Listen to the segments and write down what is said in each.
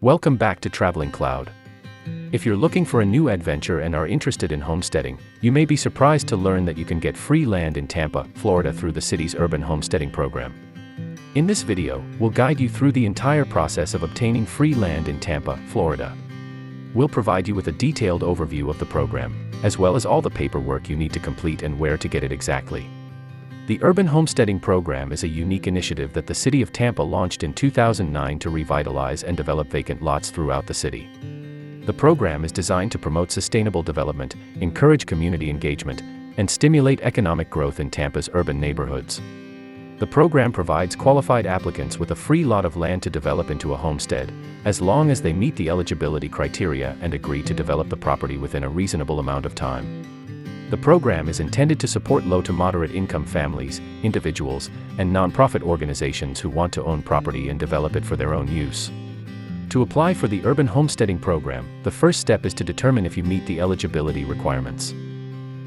Welcome back to Traveling Cloud. If you're looking for a new adventure and are interested in homesteading, you may be surprised to learn that you can get free land in Tampa, Florida through the city's urban homesteading program. In this video, we'll guide you through the entire process of obtaining free land in Tampa, Florida. We'll provide you with a detailed overview of the program, as well as all the paperwork you need to complete and where to get it exactly. The Urban Homesteading Program is a unique initiative that the City of Tampa launched in 2009 to revitalize and develop vacant lots throughout the city. The program is designed to promote sustainable development, encourage community engagement, and stimulate economic growth in Tampa's urban neighborhoods. The program provides qualified applicants with a free lot of land to develop into a homestead, as long as they meet the eligibility criteria and agree to develop the property within a reasonable amount of time. The program is intended to support low to moderate income families, individuals, and nonprofit organizations who want to own property and develop it for their own use. To apply for the Urban Homesteading Program, the first step is to determine if you meet the eligibility requirements.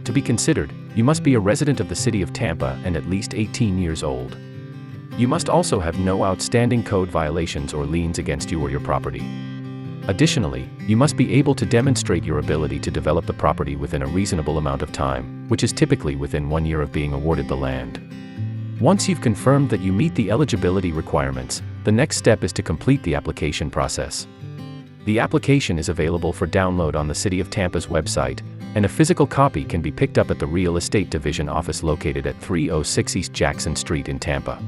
To be considered, you must be a resident of the City of Tampa and at least 18 years old. You must also have no outstanding code violations or liens against you or your property. Additionally, you must be able to demonstrate your ability to develop the property within a reasonable amount of time, which is typically within 1 year of being awarded the land. Once you've confirmed that you meet the eligibility requirements, the next step is to complete the application process. The application is available for download on the City of Tampa's website, and a physical copy can be picked up at the Real Estate Division office located at 306 East Jackson Street in Tampa.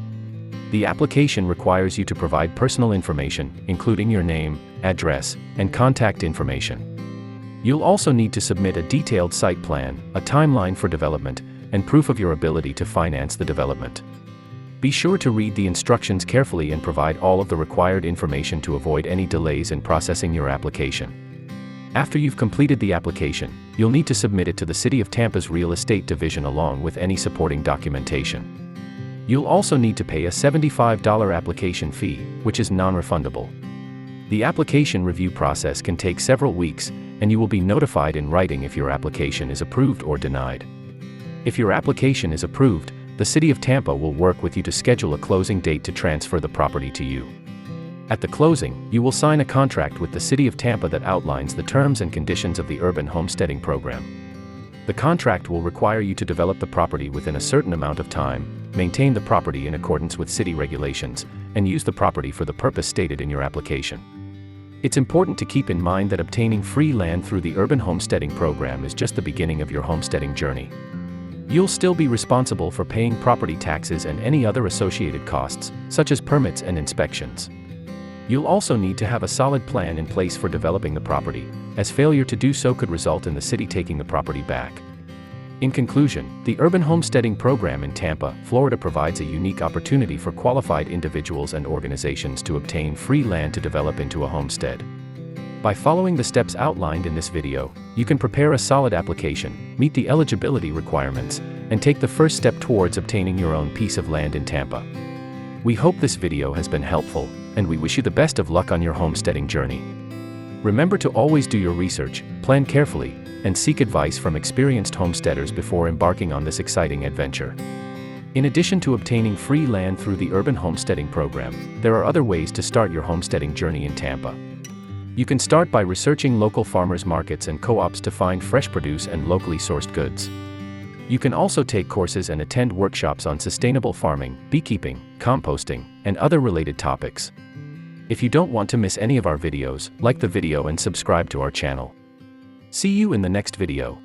The application requires you to provide personal information, including your name, address, and contact information. You'll also need to submit a detailed site plan, a timeline for development, and proof of your ability to finance the development. Be sure to read the instructions carefully and provide all of the required information to avoid any delays in processing your application. After you've completed the application, you'll need to submit it to the City of Tampa's Real Estate Division along with any supporting documentation. You'll also need to pay a $75 application fee, which is non-refundable. The application review process can take several weeks, and you will be notified in writing if your application is approved or denied. If your application is approved, the City of Tampa will work with you to schedule a closing date to transfer the property to you. At the closing, you will sign a contract with the City of Tampa that outlines the terms and conditions of the Urban Homesteading Program. The contract will require you to develop the property within a certain amount of time, maintain the property in accordance with city regulations, and use the property for the purpose stated in your application. It's important to keep in mind that obtaining free land through the Urban Homesteading Program is just the beginning of your homesteading journey. You'll still be responsible for paying property taxes and any other associated costs, such as permits and inspections. You'll also need to have a solid plan in place for developing the property, as failure to do so could result in the city taking the property back. In conclusion, the Urban Homesteading Program in Tampa, Florida provides a unique opportunity for qualified individuals and organizations to obtain free land to develop into a homestead. By following the steps outlined in this video, you can prepare a solid application, meet the eligibility requirements, and take the first step towards obtaining your own piece of land in Tampa. We hope this video has been helpful, and we wish you the best of luck on your homesteading journey. Remember to always do your research, plan carefully, and seek advice from experienced homesteaders before embarking on this exciting adventure. In addition to obtaining free land through the Urban Homesteading Program, there are other ways to start your homesteading journey in Tampa. You can start by researching local farmers markets and co-ops to find fresh produce and locally sourced goods. You can also take courses and attend workshops on sustainable farming, beekeeping, composting, and other related topics. If you don't want to miss any of our videos, like the video and subscribe to our channel. See you in the next video.